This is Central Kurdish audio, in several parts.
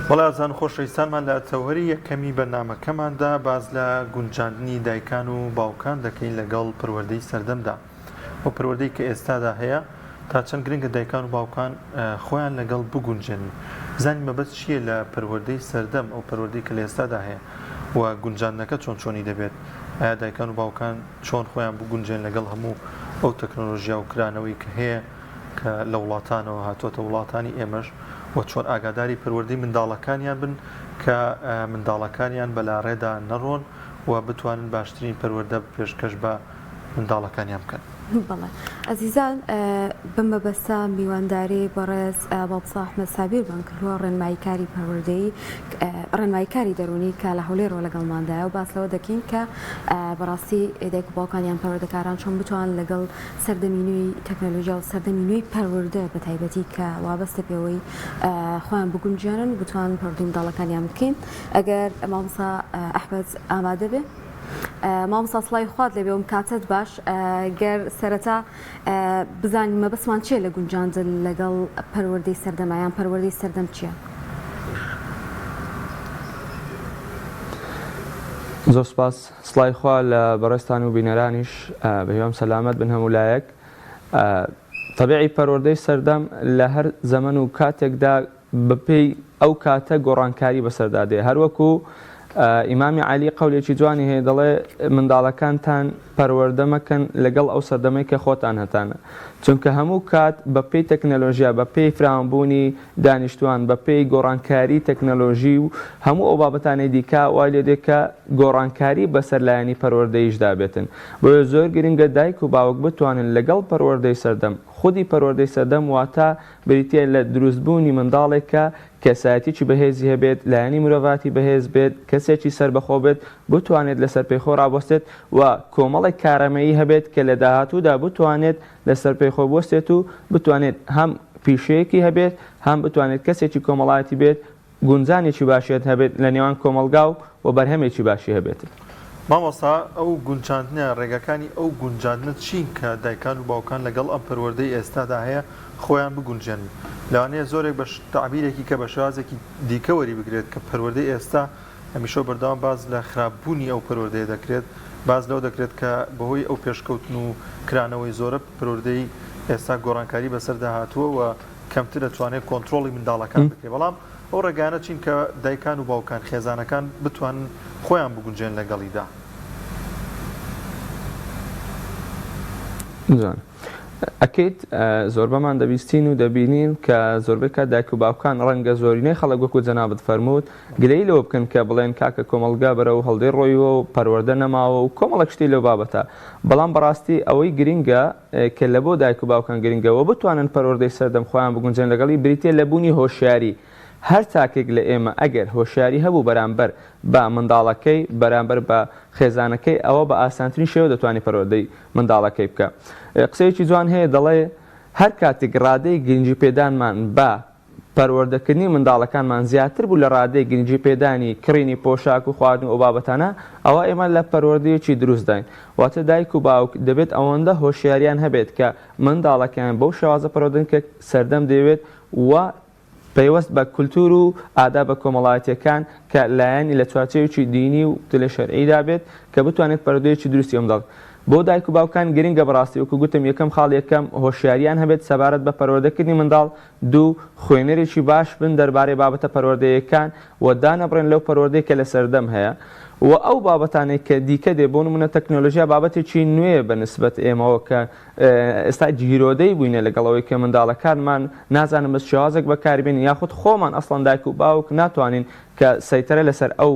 وڵازان خۆشەویستانمان لە ئەتەوەری یەکەمی بەرنامەکەماندا باز لە گونجاندنی دایکان و باوکان دەکەین لەگەڵ پەروەردەی سەردەمدا. ئەو پەروەردەی کە ئێستادا هەیە تا چەند گرنگە دایکان و باوکان خۆیان لەگەڵ بگونجێنن. زانین مەبەست چییە لە پەروەردەی سەردەم، ئەو پەروەردەی کە لە ئێستادا هەیە و گونجاندنەکە چۆنی دەبێت؟ ئایا دایکان و باوکان چۆن خۆیان بگونجێن لەگەڵ هەموو ئەو تەکنۆلۆژیا و کرانەوەی کە هەیە کە لە وڵاتانەوە هاتوۆتە وڵاتانی ئێمەش، و چۆن ئاگاداری پەروەردەی منداڵەکانیان بن کە منداڵەکانیان بەلاڕێدا نەڕۆن و بتوانن باشترین پەروەردە پێشکەش بە منداڵەکانیان بکەن. بەڵێ ئەزیزان، بمە بەسە میوانداری بەڕێز بابسا ئەحمەد سابیر بان کردووە ڕێنماییکاری پەروەردەی ڕێنماییکاری دەرونی کە لە هەولێرەوە لەگەڵماندایە و باس لەوە دەکەین کە بەڕاستی دایک و باوکانیان پەروەردەکاران چۆن بتوان لەگەڵ سەردەمی نوێی تەکنۆلۆژیا و سەردەمی نوێی پەروەردە بە تایبەتی کە وابەستە پێوەی خۆیان بگونجێنن بتوان پەروەردەی منداڵەکانیان بکەین. ئەگەر مامۆستا ئەحمەد ئامادە بێ، مامۆستا سڵای خوات لێبێ و کاتت باش، گەر سەرەتا بزانین مەبەستمان چییە لە گونجاندن لەگەڵ پەروەردەی سەردەمایان، پەروەردەی سەردەم چییە؟ زۆر سپاس، سڵای خوا لە بەڕێستان و بینەرانیش بەهێوام سەلامەت بن هەمولایەک. تەبیعی پەروەردەی سەردەم لە هەر زەمن و کاتێکدا بەپێی ئەو کاتە گۆڕانکاری بەسەردادێ. هەروەکو ئیمامی عەلی قەولێکی جوانی هەیە، دەڵێ منداڵەکانتان پەروەردە مەکەن لەگەڵ ئەو سەردەمەی کە خۆتان هەتانە، چونکە هەموو کات بەپێی تەکنەلۆژیا، بەپێی فراوانبوونی دانیشتوان، بەپێی گۆڕانکاری تەکنەلۆژی و هەموو ئەو بابەتانەی دیکە وای لێ دێت کە گۆڕانکاری بەسەر لایەنی پەروەردەیشدا بێتن. بۆیە زۆر گرنگە دایک و باوک بتوانن لەگەڵ پەروەردەی سەردەم، خودی پەروەردەی سەردەم واتە بریتە لە دروستبوونی منداڵێکە کەسایەتیی بەهێزی هەبێت، لایەنی مرۆڤاتی بەهێز بێت، کەسێکی سەربەخۆ بێت، بتوانێت لەسەر پێیخۆ ڕابوەستێت و کۆمەڵێک کارەمەیی هەبێت کە لە داهاتوودا بتوانێت لەسەر پێیخۆ بوەستێت و بتوانێت هەم پیشەیەکی هەبێت، هەم بتوانێت کەسێکی کۆمەڵایەتی بێت، گونجانێکی باشێت هەبێت لە نێوان کۆمەلگا و بەرهەمێکی باشی هەبێت. مامۆستا ئەو گونجاندنە ڕێگەکانی ئەو گونجاندنە چین کە دایکان و باوکان لەگەڵ ئەم پەروەردەی ئێستادا هەیە خۆیان بگونجێن؟ لەوانەیە زۆرێک بە تعبیرێکی کە بە شێوازێکی دیکە وەری بگرێت کە پەروەردەی ئێستا هەمیشە بەردەوام باز لە خراپبوونی ئەو پەروەردەیە دەکرێت، باز لەو دەکرێت کە بەهۆی ئەو پێشکەوتن و کرانەوەی زۆرە پەروەردەی ئێستا گۆڕانکاری بەسەردا هاتووە و کەمتر دەتوانێت کۆنتڕۆڵی منداڵەکان بکرێت. بەڵام ئەو ڕێگانە چین کە دایکان و باوکان خێزانەکان بتوانن خۆیان بگونجێن لەگەڵیدا؟ ئەکەیت زۆربەمان دەبیستین و دەبینین کە زۆربەی کات دایک و باوکان ڕەنگە زۆرینەی خەڵک وەکو جەنابەت فەرمووت گلەی لەوە بکەن کە بڵێن کاکە کۆمەلگا بەرە و هەڵدەی ڕۆیەوە و پەروەردە نەماوە و کۆمەڵێک شتی لەو بابەتە. بەڵام بەڕاستی ئەوەی گرینگە کە لە بۆ دایک و باوکان گرنگەوە بتوانن پەروەردەی سەردەم خۆیان بگونجێن لەگەڵی بریتێ لە بوونی هۆشیاری. هەر تاکێک لە ئێمە ئەگەر هۆشیاری هەبوو بەرامبەر بە منداڵەکەی، بەرامبەر بە خێزانەکەی، ئەوە بە ئاسانترین شێوە دەتوانێت پەروەردەی منداڵەکەی بکە. قسەیەکی جوان هەیە، دەڵێ هەر کاتێک ڕادەی گرنگی پێدانمان بە پەروەردەکردنی منداڵەکانمان زیاتر بوو لە ڕادەی گرنگی پێدانی کڕینی پۆشاک و خواردن و ئەو بابەتانە، ئەوە ئێمە لە پەروەردەیەکی دروست داین. واتە دایک و باوک دەبێت ئەوەندە هۆشیاریان هەبێت کە منداڵەکان بەو شێوازە پەروەردەن کە سەردەم دەوێت و پەیوەست بە کولتور و ئادا بە کۆمەڵایەتیەکان کە لایەنی لە چوارچێوێکی دینی و دلە شەرعیدا بێت کە بتوانێت پەروەردەیەکی دروستی منداڵ. بۆ دایک و باوکان گرنگە بەڕاستی وەکو گوتم یەکەم خاڵ یەکەم هۆشیاریان هەبێت سەبارەت بە پەروەردەکردنی منداڵ، دوو خوێنەرێکی باش بن دەربارەی بابەتە پەروەردەیەکان و دانەبڕێن لەو پەروەردەی کە لە سەردەم هەیە و ئەو بابەتانێک کە دیکە دێ بۆ نمونە تەکنۆلۆژیا بابەتێکی نوێ بەنسبەت ئێمەوە کە ئێستا جیرۆدەی بووینە لەگەڵەوەی کە منداڵەکانمان نازانم بەس شێوازێک بەکاربێنین یاخود خۆمان ئەسڵەن دایک و باوک ناتوانین کە سەیتەرە لەسەر ئەو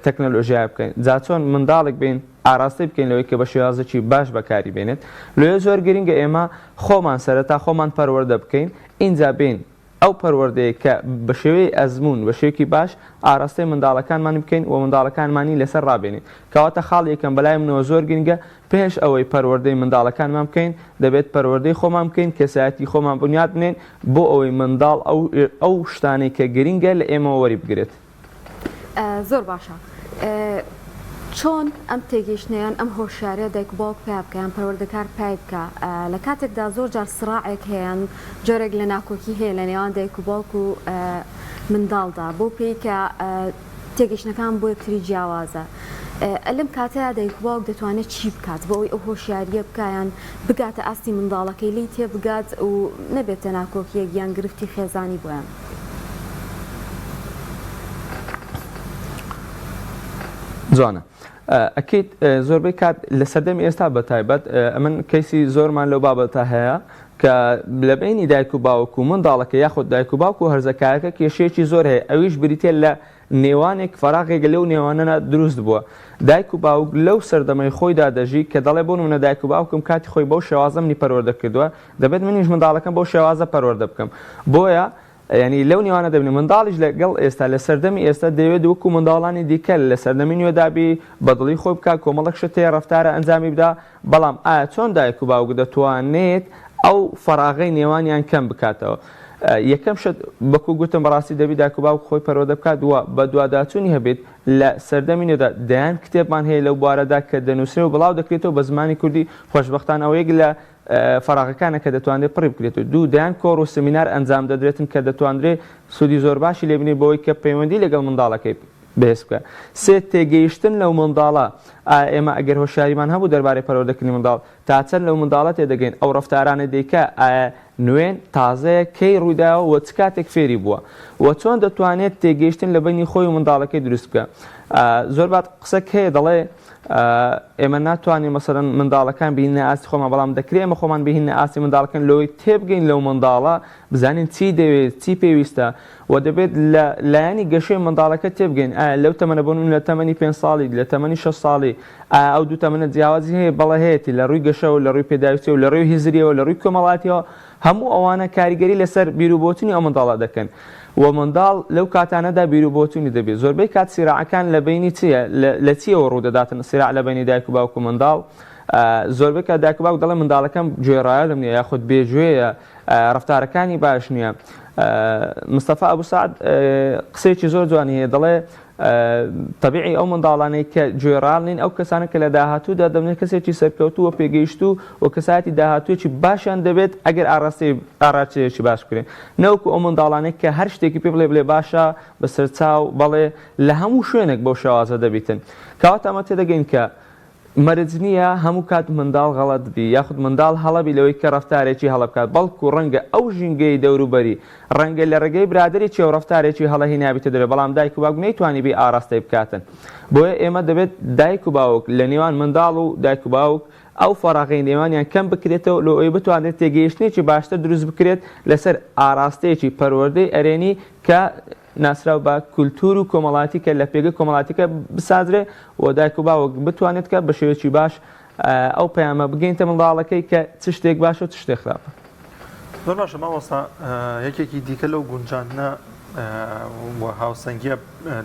تەکنۆلۆژیا بکەین. جا چۆن منداڵێک بین ئاراستی بکەین لەوەی کە بە شێوازێکی باش بەکاری بێنێت. لێ زۆر گرنگە ئێمە خۆمان سەرەتا خۆمان پەروەردە بکەین، اینجا بین ئەو پەروەردەیە کە بە شێوەی ئەزمون بە شێوەیەکی باش ئاراستەی منداڵەکانمان بکەین و منداڵەکانمانی لەسەر ڕابێنین. کەواتە خاڵ یەکەم بەلای منەوە زۆر گرنگە پێش ئەوەی پەروەردەی منداڵەکانمان بکەین دەبێت پەروەردەی خۆمان بکەین، کەسایەتی خۆمان بنیاد بنێن بۆ ئەوەی منداڵ ئەو شتانەی کە گرنگە لە ئێمە وەری بگرێت. زۆر باشە. چۆن ئەم تێگەیشتنیان ئەم هۆشیارە دایک و باوک پێ بکەیان پەروەردەکار پای بکە لە کاتێکدا زۆر جار سڕاعێک هەیەن جۆرێک لە ناکۆکی هەیە لە نێوان دایک و باوک و منداڵدا بۆ پێی کە تێگەیشتنەکان بۆ یەکتری جیاوازە لەم کاتەیە دایک و باوک دەتوانێت چی بکات بۆ ئەوی ئەو هۆشیاریە بکایان بگاتە ئاستی منداڵەکەی لی تێ بگات و نەبێتە ناکۆکیەک یان گرفتی خێزانی بۆیان. جوانە ئەکەیت زۆربەی کات لە سەردەمی ئێستا بە تایبەت ئەمن کەیسی زۆرمان لەو بابەتە هەیە کە لە بینی دایک و باوک و منداڵەکە یاخود دایک و باوک و هەرزەکارەکە کێشەیەکی زۆر هەیە ئەویش بریتێ لە نێوانێک فەراغێک لەو نێوانەنە دروست بووە دایک و باوک لەو سەردەمەی خۆیدا دەژی کە دەڵێ بۆ نمونە دایک و باوکم کاتی خۆی بەو شێوازە منی پەروەردە کردووە دەبێت منیش منداڵەکەم بەو شێوازە پەروەردە بکەم بۆیە ینی لەو نێوانە دەبنی منداڵیش لەگەڵ ئێستا لە سەردەمی ئێستا دەوێت وەکو منداڵانی دیکە لە سەردەمی نوێدابی بەدڵی خۆی بکات کۆمەڵک شتەیە ڕەفتارە ئەنجامی بدا بەڵام ئایا چۆن دایک و باوک دەتوانێت ئەو فەراغەی نێوانیان کەم بکاتەوە یەکەم شت بەکو گوتم بەڕاستی دەبی دایک و باوک خۆی پەروەردە بکات وە بە دوواداچوونی هەبێت لە سەردەمی نوێدا دەیان کتێبمان هەیە لەو بوارەدا کە دەنووسێ و بڵاو دەکرێتەوە بە زمانی کوردی خۆشبەختانە ئەو یەک لە فەراغەکانە کە دەتوانێت پڕی بکرێت و دوو دەیان کۆڕ و سمینار ئەنجام دەدرێتن کە دەتوانرێت سوودی زۆر باشی لێبنی بەوەی کە پەیوەندی لەگەڵ منداڵەکەی بەهێز بکە سێ تێگەیشتن لەو منداڵە ئێمە ئەگەر هۆشیاریمان هەبوو دەربارەی پەروەردەکردنی منداڵ تا چەند لەو منداڵە تێدەگەین ئەو ڕەفتارانە دەیکە ئایا نوێن تازەیە کەی ڕوویداوە و چ کاتێک فێری بووە و چۆن دەتوانێت تێگەیشتن لە بینی خۆی و منداڵەکەی دروست بکە زۆر بات قسەک هەیە دەڵێ ئێمە ناتوانین مەسەرەن منداڵەکان بهینە ئاستی خۆمان بەڵام دەکرێت ئێمە خۆمان بهینە ئاستی منداڵەکەن لەوەی تێبگەین لەو منداڵە بزانین چی دەوێت چی پێویستە و دەبێت لە لایەنی گەشەی منداڵەکە تێبگەین لەو تەمەنە بۆن لە تەمەنی 5 ساڵی لە تەمەنی 6 ساڵی ئەو دوو تەمەنە جیاوازی هەیە بەڵێ هەیەی لە ڕووی گەشەوە لە ڕووی پێداویستیەوە لە ڕووی هیزریەوە لە ڕووی کۆمەڵاتیەوە هەموو ئەوانە کاریگەری لەسەر بیرروبۆچوونی ئەو منداڵە دەکەن و منداڵ لەو کاتانەدا بیرروبۆچوونی دەبێت زۆربەی کات سیراعەکان لە بینی چییە لە چیەوە ڕوودەداتن سیراع لە بینی دایک و باوک و منداڵ زۆربەی کات دایک و باوک دەڵێ منداڵەکەم گوێڕایە لەم نییە یاخود بێگوێیە ڕەفتارەکانی باش نییە مستەفا ئەبوو سعد قسەیەکی زۆر جوانی هەیە دەڵێ طبیعی ئەو منداڵانەی کە گوێڕال نین ئەو کەسانە کە لە داهاتوودا دەبنێت کەسێکی سەرکەوتووە پێگەیشتوو و کەساتی داهاتوویەکی باشیان دەبێت ئەگەر ئاراچەیەکی باش بکرێن نەوەکو ئەو منداڵانەی کە هەر شتێکی پێ بڵێ باشە بەسەر چاو بەڵێ لە هەموو شوێنێک بەو شێوازە دەبیتن کەواتە ئەمە تێدەگەین کە مەرج نییە هەموو کات منداڵ غەڵەت بی یاخود منداڵ هەڵەبی لەوەی کە ڕەفتارێکی هەڵە بکات بەڵکو ڕەنگە ئەو ژینگەی دەوروبەری ڕەنگە لە ڕێگەی برادێکی ئەو ڕەفتارێکی هەڵەهی نابێتە دەرێ بەڵام دایک و باوک نەیتوانی بێ ئاراستەی بکاتن بۆیە ئێمە دەبێت دایک و باوک لە نێوان منداڵ و دایک و باوک ئەو فەراغەی نێوانیان کەم بکرێتەوە لە ئەوەی بتوانێت تێگەیشتنێکی باشتر دروست بکرێت لەسەر ئاراستەیەکی پەروەردەی ئەرێنی کە ناسراو بە کولتور و کۆمەڵاتی کە لە پێگە کۆمەڵاتیکە بسازرێ و دایک و باوک بتوانێت کە بە شێوەیەکی باش ئەو پەیامە بگەینتە منداڵەکەی کە چ شتێک باشە و چ شتێک خراپە. زۆر باشە مامۆستا یەکێکی دیکە لەو گونجاندنە و هاوسەنگیە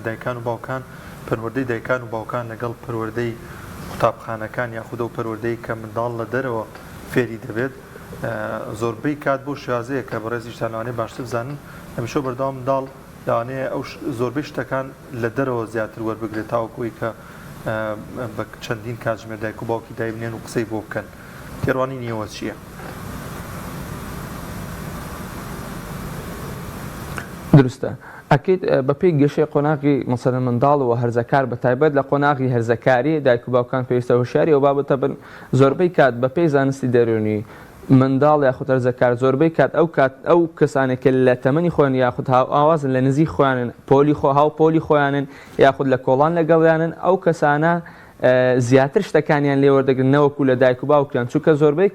دایکان و باوکان پەروەردەی دایکان و باوکان لەگەڵ پەروەردەی قوتابخانەکان یاخود ئەو پەروەردەی کە منداڵ لە دەرەوە فێری دەبێت زۆربەی کات بۆ شێوازەیە کە بەڕێزی شتانوانەی باشتر بزانن هەمیشە بەردەوام منداڵ لەوانەیە ئەو زۆربەی شتەکان لە دەرەوە زیاتر وەربگرێت تاوەکوی کە بە چەندین کاتژمێر دایک و باوکی دایبنێن و قسەی بۆ بکەن تێڕوانی نیەوە چییە؟ دروستە ئەکەیت بەپێی گەشەی قۆناغی مەسەلەن منداڵ و هەرزەکار بە تایبەت لە قۆناغی هەرزەکاری دایک و باوکان پێویستە هۆشیاری ئەو بابەتە بن زۆربەی کات بەپێی زانستی دەرونی منداڵ یاخود هەرزەکار زۆربەی کات ئەو کەسانێک لە تەمەنی خۆیان یاخود ئاوازن لە نزیک خۆیانن پۆلی خۆیانن یاخود لە کۆڵان لەگەڵیانن ئەو کەسانە زیاتر شتەکانیان لێوەردەگرن نەوەکو لە دایک و باوکیان چونکە زۆربەی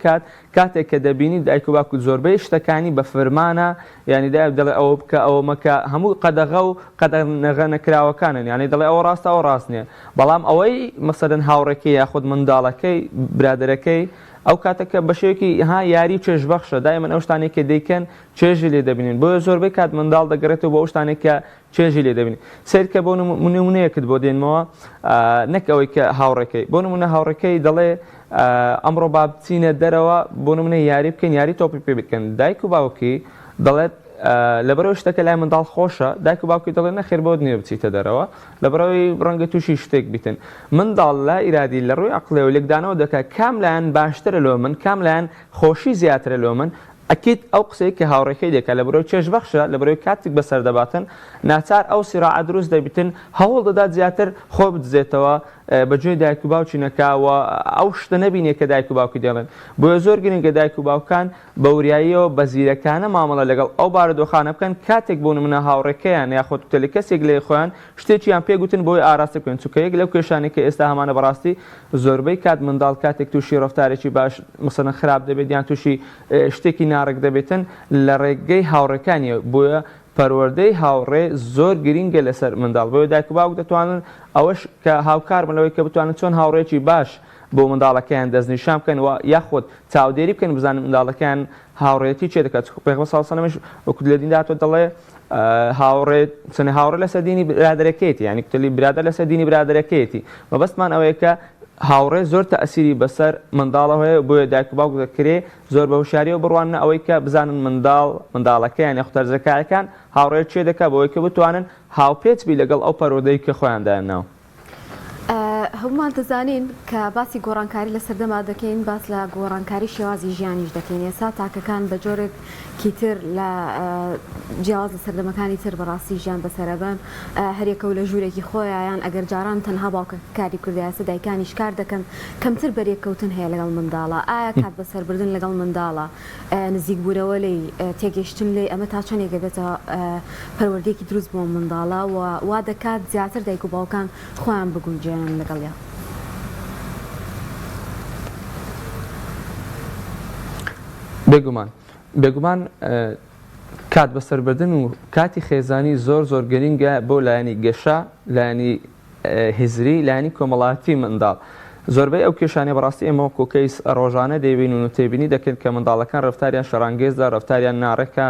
کاتێک کە دەبینی دایک و باوک زۆربەی شتەکانی بە فەرمانە یعنی دەڵێ ئەوە بکە ئەوە مەکە هەموو قەدەغە و قەدەغە نەکراوەکانن یعنی دەڵێ ئەوە ڕاستە ئەوە ڕاست نییە بەڵام ئەوەی مەسەلەن هاوڕێکەی یاخود منداڵەکەی برادەرەکەی ئەو کاتەکە بە شێوەیەکی یاری چێژبەخشە دایمەن ئەو شتانێک کە دەیکەن چێژی لێ دەبینین بۆیە زۆربەی کات منداڵ دەگەڕێتەوە بۆ ئەو شتانێک کە چێژی لێ دەبینین سیر کە بۆ نمونەیەکت بۆ دێنمەوە نەک ئەوەی کە هاوڕێکەی بۆ نمونە هاوڕێکەی دەڵێ ئەمڕۆ با بچینە دەرەوە بۆ نمونە یاری بکەین یاری تۆپی پێ بکەن دایک و باوکی دەڵێت لەبەرەوەی شتەکە لای منداڵ خۆشە دایک و باوکی دەڵێن نەخێر بۆ نییە بچیتە دەرەوە لەبەرەوەی ڕەنگە تووشی شتێک بیتن منداڵ لا ئیرادی لە ڕووی عقلێ و لێکدانەوە دەکات کام لایەن باشترە لۆ من کام لایەن خۆشی زیاترە لۆ من ئەکید ئەو قسەی کە هاوڕێکەکەی دەکات لە بەرەوەی چێژبەخشە لە بەرەوەی کاتێک بەسەر دەباتن ناچار ئەو سیراعە دروست دەبیتن هەوڵ دەدات زیاتر خۆ بدزێتەوە بەگوێ دایک و باوکی نەکاوە ئەو شتە نەبینێ کە دایک و باوکی دەڵێن بۆیە زۆر گرنگە دایک و باوکان بە وریاییەوە بە زیرەکانە مامەڵە لەگەڵ ئەو بارودۆخانە بکەن کاتێک بۆ نمونە هاوڕێکەیان یاخۆ تەلی کەسێک لێ خۆیان شتێکیان پێگوتن بۆی ئاراستە بکەن چونکە یەک لەو کێشانێک کە ئێستا هەمانە بەڕاستی زۆربەی کات منداڵ کاتێک تووشی ڕەفتارێکی باش مەسەڵەن خراپ دەبێت یان تووشی شتێکی ناڕێک دەبێتن لە ڕێگەی هاوڕێکانیە بۆیە پەروەردەی هاوڕێ زۆر گرینگە لەسەر منداڵ بۆیە دایک و باوک دەتوانن ئەوەش کە هاوکار بنەوەی کە بتوانن چۆن هاوڕێکی باش بۆ منداڵەکەیان دەستنیشان بکەن و یاخۆت چاودێری بکەن بزانن منداڵەکەیان هاوڕێتی چێ دەکات پێغەمبەر صلی الله علیه و سلم وەکو لە دیندا دەڵێ هاوڕێ لەسەر دینی برادەرەکەیەتی یعنی کتێلی برادەر لەسەر دینی برادەرەکەیەتی مەبەستمان ئەوەیە کە هاوڕێ زۆر تەئسیری بەسەر منداڵە هەیە بۆیە دایک و باوک دەکرێ زۆر بە وشاریەوە بڕوانە ئەوەی کە بزانن منداڵەکەیان یاخۆ هەرزەکارەکان هاوڕێ چێ دەکات بۆەوەی کە بتوانن هاوپێچ بی لەگەڵ ئەو پەرۆدەی کە خۆیان دایانناوە هەمومان دەزانین کە باسی گۆڕانکاری لە سەردەما دەکەین باس لە گۆڕانکاری شێوازی ژیانیش دەکەین ئێستا تاکەکان بە جۆرێکی تر لە جیاواز لە سەردەمەکانی تر بەڕاستی ژیان بەسەرەبەن هەرێکە و لە ژوورێکی خۆیان ئەگەر جاران تەنها باوکە کاری کردیاسە دایکانیش کار دەکەن کەمتر بەرێککەوتن هەیە لەگەڵ منداڵە ئایا کات بەسەربردن لەگەڵ منداڵە نزیک بوورەوە لی تێگەشتن لێ ئەمە تا چەندێک بێتە پەروەردەیەکی دروست بۆ منداڵە و وا دەکات زیاتر دایک و باوکان خۆیان بگونجێنن لەگەڵ بێگومان کات بەسەربردن و کاتی خێزانی زۆر گرینگە بۆ لایەنی گەشە لایەنی هزری لایەنی کۆمەڵایەتی منداڵ زۆربەی ئەو کێشانەی بەڕاستی ئێمە کۆکەیس ڕۆژانە دەیبین و تێبینی دەکەن کە منداڵەکان ڕفتاریان شەڕانگێزدا ڕفتاریان ناڕێکە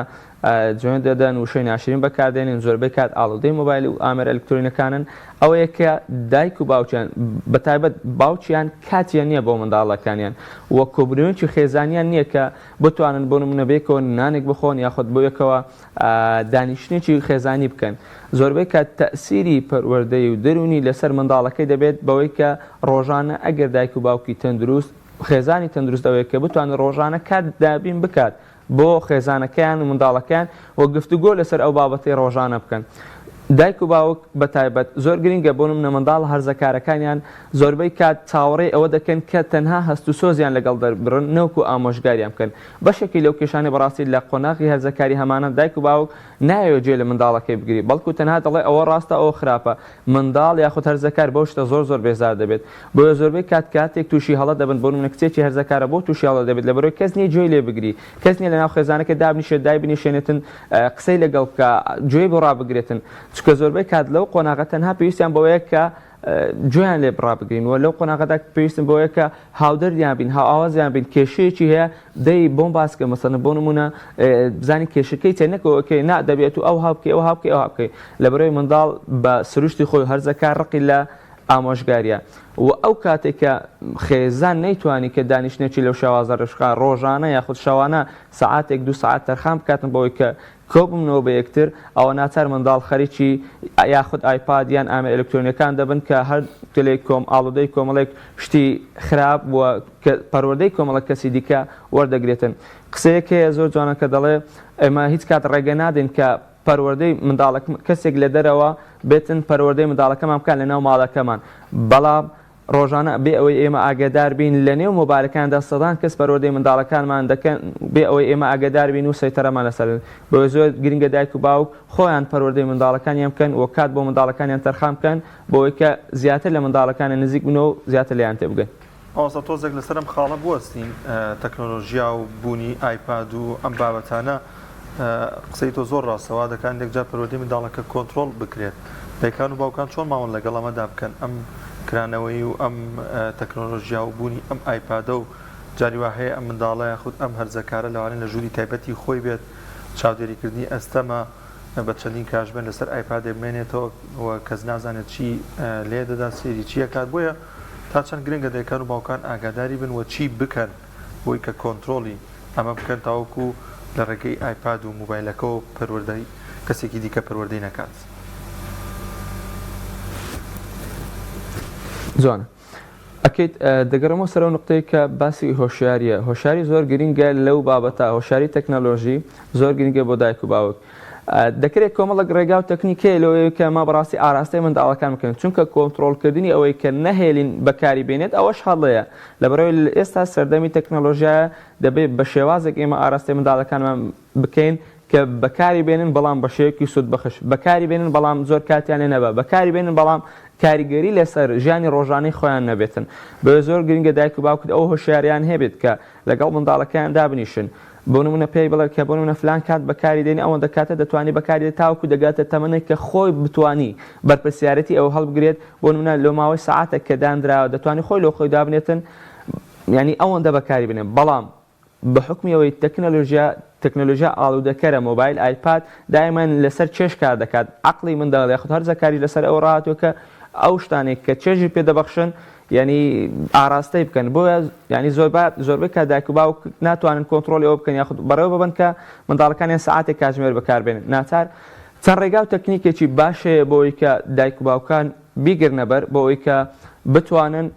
جوێن دەدەن و شوێنی ناشرین بەکاردێنن زۆربەی کات ئاڵودەی مۆبایل و ئامێرە ئەلکترۆنیەکانن ئەوەیە کە دایک و باوکیان بەتایبەت باوکیان کاتیان نییە بۆ منداڵەکانیان وە کۆبوونەوەیکی خێزانیان نییە کە بتوانن بۆ نمونە بێکەوە نانێک بخۆن یاخۆت بۆ یەکەوە دانیشتێکی خێزانی بکەن زۆربەی کات تەئسیری پەروەردەی و دەرونی لەسەر منداڵەکەی دەبێت بەوەی کە ڕۆژانە ئەگەر دایک و باوکی تەندروست خێزانی تەندروست ئەوەیە کە بتوانن ڕۆژانە کات دابین بکات بۆ خێزانەکەیان و منداڵەکەیان وە گفتوگۆ لەسەر ئەو بابەتی ڕۆژانە بکەن دایک و باوک بەتایبەت زۆر گرینگە بۆ نمونە منداڵ هەرزەکارەکانیان زۆربەی کات چاوەڕێی ئەوە دەکەن کە تەنها هەست و سۆزیان لەگەڵ دەبڕن نەوەکو ئامۆژگاریان بکەن بەشێکی لەو کێشانی بەڕاستی لە قۆناغی هەرزەکاری هەمانە دایک و باوک نایەوە گوێ لە منداڵەکەی بگری بەڵکو تەنها دەڵێ ئەوە ڕاستە ئەوە خراپە منداڵ یاخود هەرزەکار بەو شتە زۆر بێزار دەبێت بۆیە زۆربەی کاتێک تووشی هەڵە دەبن بۆ نمونە کچێکی هەرزەکارە بۆ تووشی هەڵە دەبێت لەبەرەوەی کەس نییە گوێی لێ بگری کەس نییە لەناو خێزانەکە دابنیشێت دای بنیشێنێتن قسەی لەگەڵ بکە گوێی بۆ ڕابگرێتن چونکە زۆربەی کات لەو قۆناغە تەنها پێویستیان بەوەیە کە گوێیان لێ بڕابگرین و لەو قۆناغەدا پێویستن بەوەیە کە هاودەردیان بین هاوازیان بین کێشەیەکی هەیە دەی بۆم باسکە مەسەڵەن بۆ نمونە بزانین کێشەکەی چێ نەکەوەکەی دەبێت و ئەو هاوکەی لەبەرەوەی منداڵ بە سروشتی خۆی هەرزەکار ڕقی لە ئامۆژگاریە و ئەو کاتێک کە خێزان نەیتوانی کە دانیشتێکی لەو شێوازە ڕشقا ڕۆژانە یاخود شەوانە سەعاتێک 2 ساعت تەرخان بکاتن بەوەی کە کۆبمنەوە بە یەکتر ئەوە ناچار منداڵ خەریکی یاخود ئایپاد یان ئامێر ئەلکترۆنیەکان دەبن کە هەر تلێک ئاڵودەی کۆمەڵێک شتی خراپ وە پەروەردەی کۆمەڵک کەسی دیکە وەردەگرێتن قسەیەک هەیە زۆر جوانە کە دەڵێ ئێمە هیچ کات ڕێگە نادەین کە پەروەردەی منداڵک کەسێک لە دەرەوە بێتن پەروەردەی منداڵەکەمان بکان لەناو ماڵەکەمان بەڵام ڕۆژانە بێ ئەوەی ئێمە ئاگادار بین لە نێو مۆبایلەکاندا سەدان کەس پەروەردەی منداڵەکانمان دەکەن بێ ئەوەی ئێمە ئاگادار بین و سەیتەرەمان لەسەر بۆ زۆر گرنگە دایک و باوک خۆیان پەروەردەی منداڵەکانیان بکەن و کات بۆ منداڵەکانیان تەرخان بکەن بۆەوەی کە زیاتر لە منداڵەکانە نزیک بنەوە و زیاتر لێیان تێبگەن ئەوسا تۆزێک لەسەرم خاڵە بوەستین تەکنۆلۆژیا و بوونی ئایپاد و ئەم بابەتانە قسەی تۆ زۆر ڕاستەوە دەکەن یەکجار پەروەردەی منداڵەکە کۆنتڕۆڵ بکرێت دایکان و باوکان چۆن ماوەن لەگەڵ ئەمەدا بکەن ئەم کرانەوەی و ئەم تەکنۆلۆژیا و بوونی ئەم ئایپادە و جاری وا هەیە ئەم منداڵە یاخود ئەم هەرزەکارە لەوانەیە لە ژووری تایبەتی خۆی بێت چاودێریکردنی ئەستەمە بە چەندین کاژبێن لەسەر ئایپادێ بمێنێتەوە و کەس نازانێت چی لێ دەدا سێری چیە کات بۆیە تا چەند گرنگە دایکان و باوکان ئاگاداری بن و چی بکەن بۆی کە کۆنتڕۆلی ئەمە بکەن تاوەکو لە ڕێگەی ئایپاد و موبایلەکە و پەروەردەی کەسێکی دیکە پەروەردەی نەکات. جوانە. ئەکەیت دەگەڕمەوە سەر نقطەیە کە باسی هۆشیاریە. هۆشیاری زۆر گرینگە لەو بابەتە، هۆشیاری تەکنەلۆژی زۆر گرینگە بۆ دایک و باوک. دەکرێت کۆمەڵک ڕێگا و تەکنیکەیە لەوەیە کە ما بەڕاستی ئاراستەی منداڵەکان بکەن، چونکە کۆنتڕۆڵکردنی ئەوەی کە نەهێلین بەکاری بێنێت ئەوەش هەڵەیە. لەبەرەوەی ئێستا سەردەمی تەکنەلۆژیایە دەبێت بە شێوازێک ئێمە ئاراستەی منداڵەکانمان بکەین کە بەکاری بێنن بەڵام بە شێوەیەکی سود بەخش، بەکاری بێنن بەڵام زۆر کاتیان لێ نەبە، بەکاری بێنن بەڵام کاریگەری لەسەر ژیانی ڕۆژانەی خۆیان نەبێتن. بە زۆر گرنگە دایک و باوکت ئەو هۆشیاریان هەبێت کە لەگەڵ منداڵەکەیان دابنیشن. بۆ نمونە پێی بڵێ کە بۆ نمونە فلان کات بەکاری دێنی ئەوەندە کاتە دەتوانێت بەکاری تاوکو دەگاتە تەمەنێک کە خۆی بتوانی بەرپرسیارەتی ئەو هەڵبگرێت. بۆ نمونە لە ماوەی سەعاتێک کە دانراوە دەتوانێت خۆی لۆ خۆی دابنێتن، یعنی ئەوەندە بەکاری بنێن. بەڵام بە حکمیەوەی تەکنۆلۆژیا ئاڵوودەکەرە، مۆبایل، ئایپاد دایمان لەسەر چێش کار دەکات. عەقڵی منداڵ یاخود هەر زەکاری لەسەر ئەو ڕاتوە کە ئەو شتانێک کە چێژی پێدەبەخشن یعنی ئاراستەی بکەن. بۆیە ینی زۆربەی کە دایک و باوک ناتوانن کۆنتڕۆلی ئەوە بکەن یاخود بەڕێوە ببن کە منداڵەکانیان سەعاتێک کاتژمێر بەکاربێنن. ناچار چەند ڕێگا و تەکنیکێکی باشەیە بۆ ئەوەی کە دایک و باوکان بیگرنە بەر بۆ ئەوەی کە بتوانن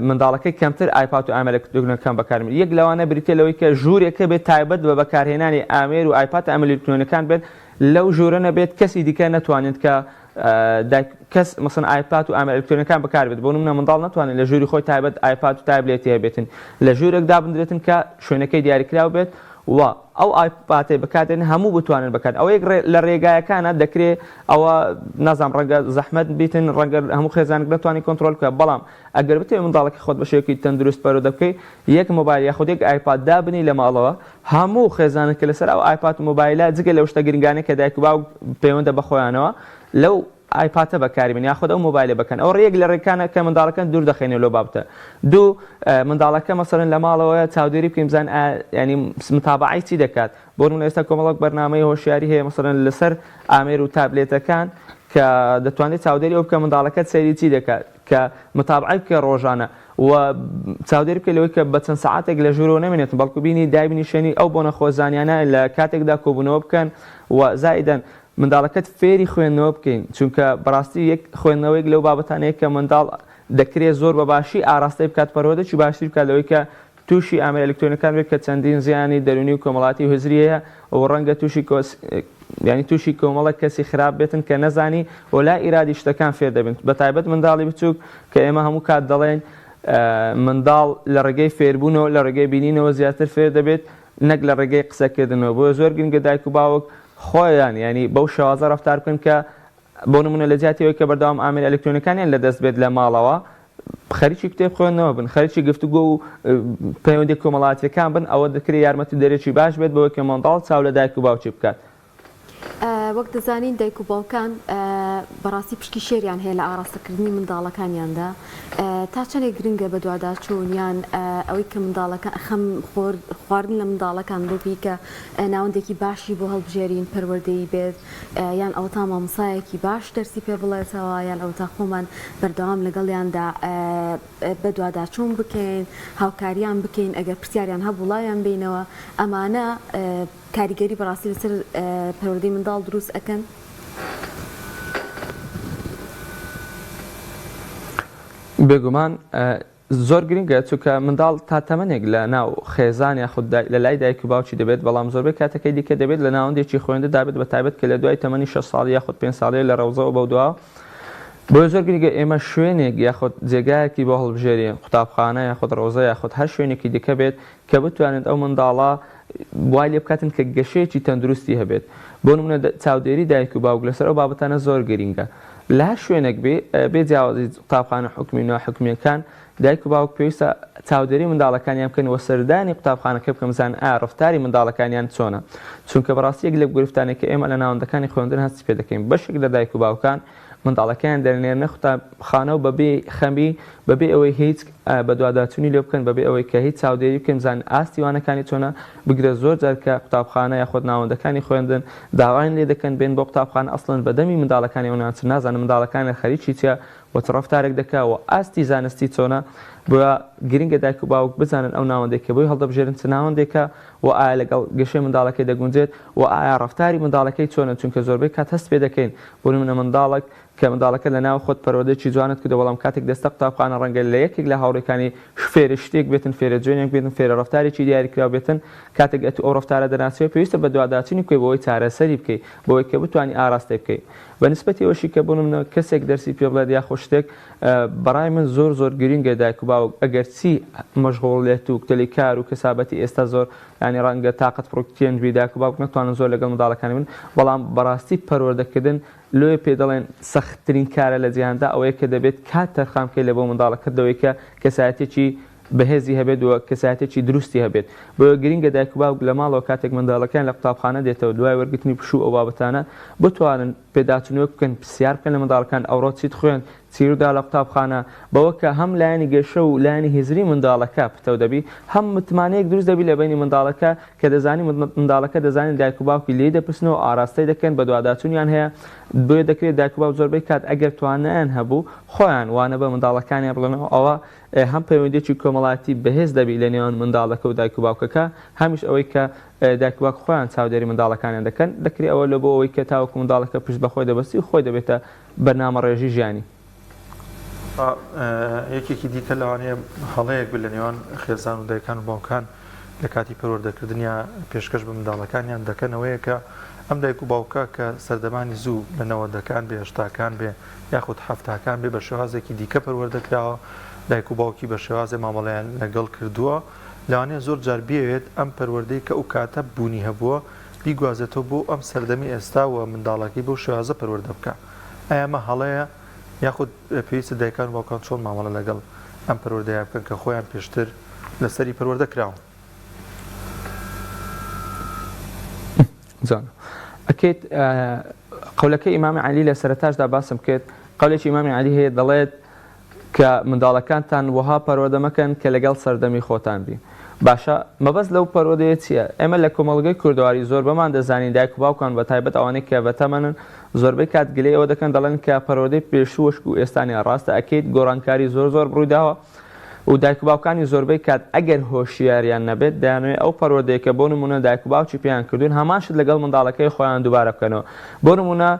منداڵەکەی کەمتر ئایپاد و ئامێر ئەلکترۆنیەکان بەکاربێنن. یەک لەوانە بریتە لەوەی کە ژوورێکە بێت تایبەت بە بەکارهێنانی ئامێر و ئایپاد و ئامێر ئەلکترۆنیەکان بێت، لەو ژوورە نەبێت کەسی دیکە نەتوانێت کە کەس مەسن ئایپاد و ئامێر ئەلکترۆنیەکان بەکاربێت. بۆ نمونە منداڵ ناتوانێت لە ژووری خۆی تایبەت ئایپاد و تابلێتی هەبێتن، لە ژوورێکدا بندرێتن کە شوێنەکەی دیاریکراو بێت و ئەو ئایپاتێ بەکاردێن هەموو بتوانن بکات. ئەو یەک لە ڕێگایەکانە دەکرێت ئەوە نازام ڕەنگە زەحمەت بیتن، ڕەنگە هەموو خێزانێک بتوانانی کۆنتڕۆل بکات. بەڵام ئەگەر بتێ منداڵێکی خۆت بە شێوەیەکی تەندروست پەرۆدە بکەیت، یەک مۆبایل یاخود یەک ئایپاد دابنی لە ماڵەوە، هەموو خێزانێک لەسەر ئەو ئایپاد و مۆبایلە جگە لەو شتە گرنگانەی کە دایک و باوک پەیوەندە بە خۆیانەوە لەو ئایپاتە بەکاربێن یاخود ئەو مۆبایلە بکەن. ئەو ڕێک لە ڕێکانە کە منداڵەکان دوور دەخێنێت لەو بابەتە. دوو، منداڵەکە مەسەڵەن لە ماڵەوەیە چاودێری بکەین بزان ینی متابعەی چی دەکات. بۆ نمونە ئێستا کۆمەڵک بەرنامەی هۆشیاری هەیە مەسەڵەن لەسەر ئامێر و تابلێتەکان کە دەتوانێت چاودێری ئەو بکە منداڵەکەت سەیری چی دەکات کە متابعەی بکە ڕۆژانە و چاودێری بکە لەوەی کە بە چەند سەعاتێک لە ژوورەوە نەمێنێتن، بەڵکو بینی دایبنیشێنی ئەو بۆنە خۆزانیانە لە کاتێکدا کۆبوونەوە بکەن و زائیدەن منداڵەکەت فێری خوێندنەوە بکەین، چونکە بەڕاستی یەک خوێندنەوەیەک لەو بابەتانەیە کە منداڵ دەکرێت زۆر بە باشی ئاراستەی بکات پەروەردەی باشتر بکات لەوەی کە تووشی ئامێر ئەلکترۆنیەکان بێت کە چەندین زیانی دەرونی و کۆمەڵاتی هوزری هەیە و ڕەنگە تووشی کۆمەڵک کەسی خراپ بێتن کە نەزانی و لا ئیرادی شتەکان فێر دەبن. بەتایبەت منداڵی بچووک کە ئێمە هەموو کات دەڵێن منداڵ لە ڕێگەی فێربوونەوە لە ڕێگەی بینینەوە زیاتر فێر دەبێت نەک لە ڕێگەی قسەکردنەوە. بۆ زۆر گرنگە دایک و باوک خۆیان ینی بەو شێوازە ڕەفتار بکەن کە بۆ نمونە لە جیاتیەوەی کە بەردەوام ئامێر ئەلکترۆنیەکانیان لەدەست بێت لە ماڵەوە، خەریکی کتێب خوێندنەوە بن، خەریکی گفتوگۆ و پەیوەندی کۆمەڵاتیەکان بن. ئەوە دەکرێت یارمەتی دەرێکی باش بێت بۆ کە منداڵ چاو لە دایک و باوکی بکات. وەک دەزانین دایک و باوکان بەڕاستی پشکی شێریان هەیە لە ئاراستەکردنی منداڵەکانیاندا. تا چەندێک گرنگە بە دوواداچوون یان ئەوەی کە منداڵەکان خەم خواردن لە منداڵەکان بۆی کە ناوەندێکی باشی بۆ هەڵبژێرین پەروەردەی بێت، یان ئەو تا مامۆسایەکی باش دەرسی پێ بڵێتەوە، یان ئەو تا خۆمان بەردەوام لەگەڵیاندا بە دوواداچوون بکەین، هاوکاریان بکەین، ئەگەر پرسیاریان هەبوڵایان بینەوە. ئەمانە کاریگەری بەڕاستی لەسەر پەروەردەی منداڵ دروست ئەکەن. بێگومان زۆر گرنگە چونکە منداڵ تا تەمەنێک لە ناو خێزان یاخود لە لای دایک و باوکی دەبێت، بەڵام زۆربەی کاتەکەی دیکە دەبێت لە ناوەندێکی خوێندە دابێت بە تایبەت کە لە دوای تەمەنی 6 ساڵی یاخود 5 ساڵی لە ڕەوزەوە بەو دواوە. بۆیە زۆر گرنگە ئێمە شوێنێک یاخود جێگایەکی بۆ هەڵبژێرین، قوتابخانە یاخود ڕۆزە یاخود هەر شوێنێکی دیکە بێت کە بتوانێت ئەو منداڵە وای لێ بکاتن کە گەشەیەکی تەندروستی هەبێت. بۆ نمونە چاودێری دایک و باوک لەسەر ئەو بابەتانە زۆر گرنگە. لە هەر شوێنێک بێ جیاوازی قوتابخانە حکومی ناحکومیەکان دایک و باوک پێویستە چاودێری منداڵەکانیان بکەن و سەردانی قوتابخانەکە بکەن بزان ڕفتاری منداڵەکانیان چۆنە، چونکە بەڕاستی یەک لە گرفتانێک کە ئێمە لە ناوەندەکانی خوێندن هەستی پێ دەکەین بەشێک لە دایک و باوکان منداڵەکان دەرنێرنە قوتابخانە و بەبێ خەمی بەبێ ئەوەی هیچ بە دوواداچوونی لێ بکەن بەبێ ئەوەی کە هیچ چاودێری بکەن بزانن ئاستیوانەکانی چۆنە بگرە زۆر جار کە قوتابخانە یاخود ناوەندەکانی خوێندن داوایان لێ دەکەن بێن بۆ قوتابخانە ئەسڵەن بەدەمی منداڵەکانی ئەوان چ نازانن منداڵەکانە خەریکی چیە و ڕەفتارێک دەکەوە ئاستی زانستی چۆنە بۆ گرنگە دایک و باوک بزانن ئەو ناوەندێکە بۆی هەڵدەبژێرن چ ناوەندێکە و ئایا لەگەڵ گەشەی منداڵەکەی دەگونجێت و ئایا ڕەفتاری منداڵەکەی چۆنە چونکە زۆربەی کات هەست پێ دەکەین بۆ نمونە منداڵێک کە منداڵەکە لە ناو خۆت پەروەردەیەکی جوانت کردە بەڵام کاتێک دەستە قوتابخانە ڕەنگە لە یەکێک لە هاوڕێکانی فێرە شتێک بێتن فێرە جوێنێک بێتن فێرە ڕەفتارێکی دیاریکراو بێتن کاتێک ئەو ڕەفتارە دەناسیەوە پێویستە بە دوواداچوونی بکەی بۆەوەی چارەسەری بکەی بۆەوەی کە بتوانی ئاراستەی بکەی بە نسبەتی ئەوەشی کە بۆ نمونە کەسێک دەرسی پێ بڵێت یا خۆ شتێک بەڕای من زۆر گرنگە دایک و باوک ئەگەر چی مەشغوڵێت و کتەلی کار و کەسابەتی ئێستا زۆر ینی ڕەنگە تااقەت فڕۆکتێنجوی دایک و باوک نەتوانن زۆر لەگەڵ منداڵەکانی من بەڵام بەڕاستی پەروەردەکردن لێ پێ دەڵێن سەختترین کارە لە جیهاندا ئەوەیە کە دەبێت کات تەرخام بکەی لە بۆ منداڵەکەتەوەی کە کەسایەتێکی بەهێزی هەبێت و کەسایەتێکی دروستی هەبێت بۆ گرنگە دایک و باوک لە ماڵەوە کاتێک منداڵەکان لە قوتابخانە دێتەوە دوای وەرگرتنی پشوو ئەو بابەتانە بتوانن پێداچوونەوە بکەن پرسیار بکەن لە منداڵەکان ئەوڕۆ چیت خوێن چیررودا لە قوتابخانە بەوە کە هەم لایەنی گەشە و لایەنی هێزری منداڵەکە پتەو دەبی هەم متمانەیەک دروست دەبی لە بینی منداڵەکە کە دەزانی منداڵەکە دەزانین دایک و باوکی لێ دەپرسنەوە ئاراستەی دەکەن بە دوواداچوونیان هەیە بۆیە دەکرێت دایک و باوک زۆربەی کات ئەگەر توانیان هەبوو خۆیان وانە بە منداڵەکانیان بڵێنەوە ئەوە هەم پەیوەندێکی کۆمەڵاتی بەهێز دەبی لە نێوان منداڵەکە و دایک و باوکەکە هەمیش ئەوەی کە دایک و باوک خۆیان چاودێری منداڵەکانیان دەکەن دەکرێت ئەوە لە بۆ ئەوەی کە تاوەکو منداڵەکە پشت بە خۆی دەبەستی و خۆی دەبێتە بەرنامە ڕێژی ژیانی. یەکێکی دیکە لەوانەیە هەڵەیەک بێت لە نێوان خێزان و دایکان و باوکان لە کاتی پەروەردەکردنیا پێشکەش بە منداڵەکانیان دەکەنەوەیە کە ئەم دایک و باوکە کە سەردەمانی زوو لە نەوەندەکان بێ هێشتاکان بێ یاخود هەفتاکان بێ بە شێوازێکی دیکە پەروەردەکراوە دایک و باوکی بە شێوازێ مامەڵەیان لەگەڵ کردووە لەوانەیە زۆر جار بێت ئەم پەروەردەی کە ئەو کاتە بوونی هەبووە بیگوازێتەوە بۆ ئەم سەردەمی ئێستا و منداڵەکەی بۆ شێوازە پەروەردە بکە ئایا ئەمە هەڵەیە یاخود پێویستە دایکان و باوکان چۆن مامەڵە لەگەڵ ئەم پەروەردەیە بکەن کە خۆیان پێشتر لەسەری پەروەردە کراون ئەکەیت قەولەکەی ئیمامی عەلی لە سەرەتاشدا باسم کرد قەولێکی ئیمامی عەلی هەیە دەڵێت کە منداڵەکانتان وەها پەروەردە مەکەن کە لەگەڵ سەردەمی خۆتان بی باشە مەبەست لەو پەروەردەیە چییە ئێمە لە کۆمەڵگەی کوردەواری زۆر بەمان دەزانین دایک و باوکان بە تایبەت ئەوانەی کە بەتەمەنن زۆربەی کات گلەی ئەوە دەکەن دەڵێن کە پەروەردەی پێشوەشک و ئێستانیان ڕاستە ئەکەیت گۆڕانکاری زۆر بڕوویداوە و دایک و باوکانی زۆربەی کات ئەگەر هۆشیاریان نەبێت دەیانوێت ئەو پەروەردەیە کە بۆ نمونە دایک و باوکی پێیان کردوون هەماشت لەگەڵ منداڵەکەی خۆیان دووبارە بکەنەوە بۆ نمونە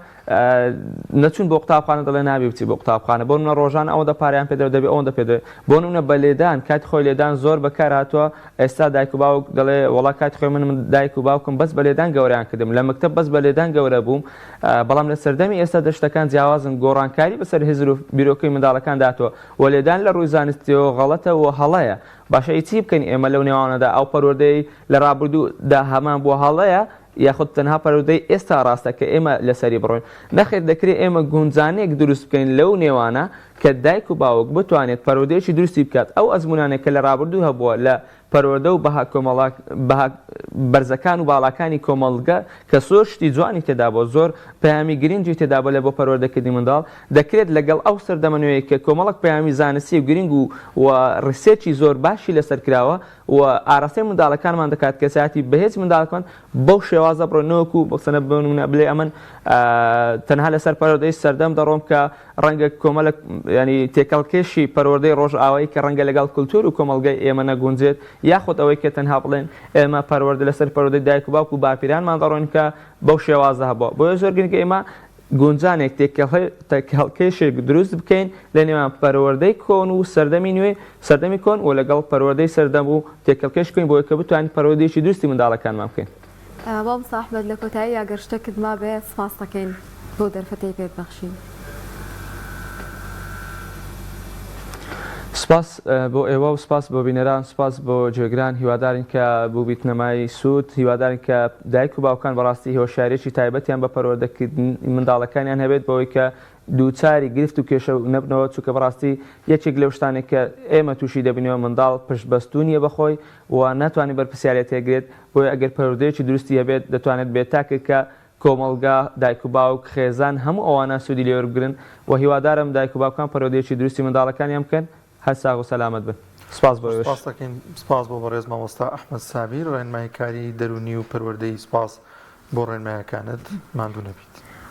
نەچون بۆ قوتابخانە دەڵێ نابی بچی بۆ قوتابخانە بۆ نمونە ڕۆژان ئەوەندە پاریان پێدەوە دەبێت ئەوەندە پێدەوێت بۆ نمونە بە لێدان کاتی خۆی لێدان زۆر بەکار هاتووە ئێستا دایک و باوک دەڵێ وەڵا کاتی خۆی من دایک و باوکم بەس بە لێدان گەوریان کردم لە مەکتەب بەس بە لێدان گەورە بووم بەڵام لە سەردەمی ئێستا دەشتەکان جیاوازن گۆڕانکاری بەسەر هێزر و بیرۆکەی منداڵەکان داتووە و لێدان لە ڕووی زانستیەوە غەڵەتە و هەڵەیە باشە چی بکەین ئێمە لەو نێوانەدا ئەو پەروەردەی لە ڕابردوودا هەمان بۆ هەڵەیە یاخود تەنها پەروەردەی ئێستا ڕاستە کە ئێمە لەسەری بڕۆین نەخێر دەکرێت ئێمە گونجانێک دروست بکەین لەو نێوانە کە دایک و باوک بتوانێت پەروەردەیەکی دروستی بکات ئەو ئەزمونانێک کە لە ڕابردوو هەبووە لە پەروەردە و بەرزەکان و باڵاکانی کۆمەڵگە کە زۆر شتی جوانی تێدا بۆ زۆر پەیامی گرنگی تێدا بۆ لە بۆ پەروەردەکردنی منداڵ دەکرێت لەگەڵ ئەو سەردەمەنوەیە کە کۆمەڵک پەیامی زانستی و گرنگ و ڕسێکی زۆر باشی لەسەر کراوە و ئاراستەی منداڵەکانمان دەکات کەسایەتی بەهێز منداڵەکان بەو شێوازە بڕۆنەوەکو بەسەنە بنمونە بڵێ ئەمن تەنها لەسەر پەروەردەی سەردەم دەڕۆم کە ڕەنگە کۆمەڵک ینی تێکەڵکێشی پەروەردەی ڕۆژئاوایی کە ڕەنگە لەگەڵ کولتور و کۆمەڵگەی ئێمە نەگونجێت یاخود ئەوەی کە تەنها بڵێن ئێمە پەروەردە لەسەر پەروەردەی دایک و باوک و باپیرانمان دەڕۆین کە بەو شێوازە هەبووە بۆیە زۆر گرنگە ئێمە گونجانێک تێکەڵکێشێک دروست بکەین لە نێوان پەروەردەی کۆن و سەردەمی نوێ سەردەمی کۆن و لەگەڵ پەروەردەی سەردەم و تێکەڵکێش بکەین بۆیە کە بتوانین پەروەردەیەکی دروستی منداڵەکانمان بکەین بابا ئەحمەد لە کۆتایی ئەگەر شتێکت ما بێ سپاس دەکەین بۆ دەرفەتەی پێت بەخشین سپاس بۆ ئێوە و سپاس بۆ بینەران سپاس بۆ جێگران هیوادارین کە بوو بیتنەمای سوود هیوادارین کە دایک و باوکان بەڕاستی هۆشیارێکی تایبەتیان بە پەروەردەکردن منداڵەکانیان هەبێت بەوەی کە دووچاری گرفت و کێشە نەبنەوە چووکە بەڕاستی یەکێک لەو شتانێک کە ئێمە تووشی دەبینەوە منداڵ پشتبەستونیە بەخۆی و ناتوانانی بەرپرسیارەت تێگرێت بۆیە ئەگەر پەروەردەیەکی دروستی هەبێت دەتوانێت بێت تاکە کە کۆمەڵگا دایک و باوک خێزان هەموو ئەوانە سوودی لێوەربگرن و هیوادارم دایک و باوکان پەروەردەیەکی دروستی منداڵەکانیان بکەن هەساغ و سەلامت بن. سپاس بۆ سپاس دەکەین. سپاس بۆ بەڕێز مامۆستا ئەحمەد سابیر ڕێنماییکاری دەرونی و پەروەردەی سپاس بۆ ڕێنماییەکانت ماندوو نەبیت.